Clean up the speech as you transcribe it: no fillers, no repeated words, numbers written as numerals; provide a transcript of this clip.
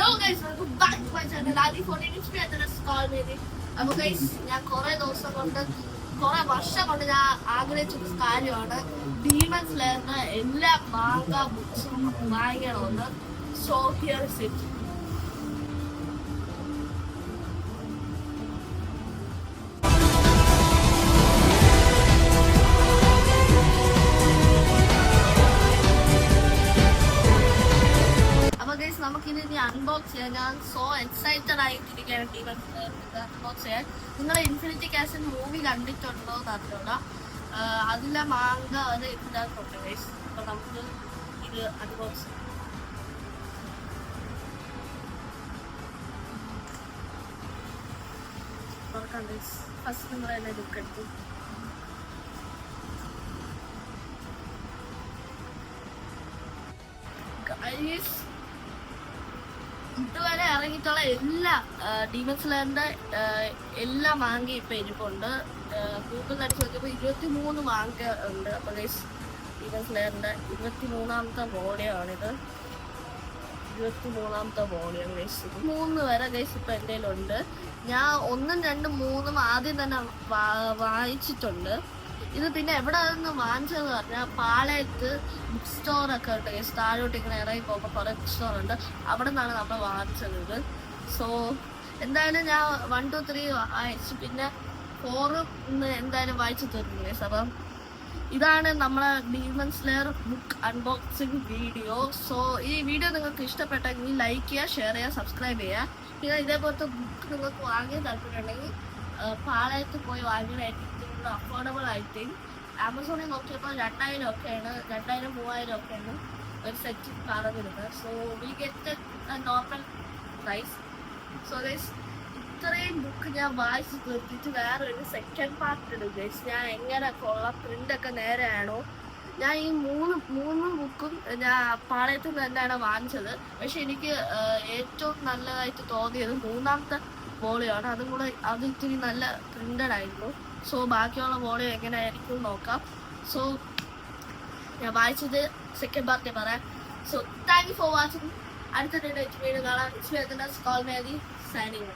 Hello guys, welcome back to my channel. ആദ്യം 14 inch call ചെയ്ത് അപ്പൊ ഗൈസ് ഞാൻ കുറെ ദിവസം കൊണ്ട് കുറെ വർഷം കൊണ്ട് ഞാൻ ആഗ്രഹിച്ചൊരു കാര്യമാണ് ഡീമൺ സ്ലെയറിന്റെ എല്ലാ മാംഗ ബുക്സും വാങ്ങിക്കണമെന്ന്. So here is it. നമുക്കിനി അൺബോക്സ് ചെയ്യാം. ഞാൻ സോ എക്സൈറ്റഡ് ആയിട്ടിരിക്കുകയാണ് ഡീമൺ സ്ലെയർ അൺബോക്സ് ചെയ്യാൻ. നിങ്ങൾ ഇൻഫിനിറ്റി കാസിൽ മൂവി കണ്ടിട്ടുണ്ടോ എന്ന് അറിഞ്ഞൂട. അതിലെ മാങ്ക അത് ഇതിനകത്തുണ്ട് ഗൈസ്. അപ്പൊ നമുക്ക് ഇത് അൺബോക്സ് ചെയ്യാം. ഫസ്റ്റ് നിങ്ങൾ തന്നെ ലുക്ക് എടുത്തു. ഗൈസ് ഇതുവരെ ഇറങ്ങിയിട്ടുള്ള എല്ലാ ഡീമൺ സ്ലെയറിന്റെ എല്ലാ മാങ്ക ഇപ്പൊ ഇരിപ്പുണ്ട്. ഗൂഗിളിൽ അടിച്ച് നോക്കിയപ്പോൾ 23 മാങ്ക ഉണ്ട്. അപ്പൊ ഗൈസ് ഡീമൺ സ്ലെയറിന്റെ 23ാമത്തെ വോളിയമാണിത്. 23ാമത്തെ വോളിയം ഗൈസ്. 3 വരെ ഗൈസ് ഇപ്പൊ എൻ്റെ കയ്യിലുണ്ട്. ഞാൻ 1ഉം 2ഉം 3ഉം ആദ്യം തന്നെ വായിച്ചിട്ടുണ്ട്. ഇത് പിന്നെ എവിടെ നിന്ന് വാങ്ങിച്ചതെന്ന് പറഞ്ഞാൽ പാളയത്ത് ബുക്ക് സ്റ്റോറൊക്കെ ഉണ്ട്. താഴോട്ട് ഇങ്ങനെ ഇറങ്ങി പോകുമ്പോൾ കുറേ ബുക്ക് സ്റ്റോർ ഉണ്ട്. അവിടെ നിന്നാണ് നമ്മൾ വാങ്ങിച്ചത്. സോ എന്തായാലും ഞാൻ 1, 2, 3 വായിച്ചു. പിന്നെ 4 എന്തായാലും വായിച്ചു തീർന്നു. അപ്പം ഇതാണ് നമ്മളെ demon slayer book unboxing video. So ഈ വീഡിയോ നിങ്ങൾക്ക് ഇഷ്ടപ്പെട്ടെങ്കിൽ ലൈക്ക് ചെയ്യുക, ഷെയർ ചെയ്യുക, സബ്സ്ക്രൈബ് ചെയ്യുക. പിന്നെ ഇതേപോലത്തെ ബുക്ക് നിങ്ങൾക്ക് വാങ്ങിയ താല്പര്യമുണ്ടെങ്കിൽ പാളയത്ത് പോയി വാങ്ങിയതായിരിക്കും അഫോർഡബിൾ ആയിട്ട്. ആമസോണിൽ നോക്കിയപ്പോൾ 2000 ഒക്കെയാണ്, 2000, 3000 ഒക്കെയാണ് ഒരു സെറ്റ് പറഞ്ഞിരുന്നത്. So we get normal price. So guys ഇത്രയും ബുക്ക് ഞാൻ വായിച്ച് തീർത്തിട്ട് വേറെ ഒരു സെക്കൻഡ് പാർട്ട് ഇടും ഗൈസ്. ഞാൻ എങ്ങനെ കൊള്ള പ്രിൻ്റൊക്കെ നേരെയാണോ. ഞാൻ ഈ മൂന്ന് ബുക്കും ഞാൻ പാളയത്തിൽ നിന്ന് തന്നെയാണ് വാങ്ങിച്ചത്. പക്ഷെ എനിക്ക് ഏറ്റവും നല്ലതായിട്ട് തോന്നിയത് 3ാമത്തെ വോളിയാണ്. അതും കൂടെ അത് ഇത്തിരി നല്ല പ്രിൻ്റഡ് ആയിരുന്നു. സോ ബാക്കിയുള്ള വോളിയം എങ്ങനെയായിരിക്കും നോക്കാം. സോ ഞാൻ വായിച്ചത് സെക്കൻഡ് പാർട്ടി പറയാം. So thank you for watching. അടുത്ത വീഡിയോ കാണാം. It's me signing.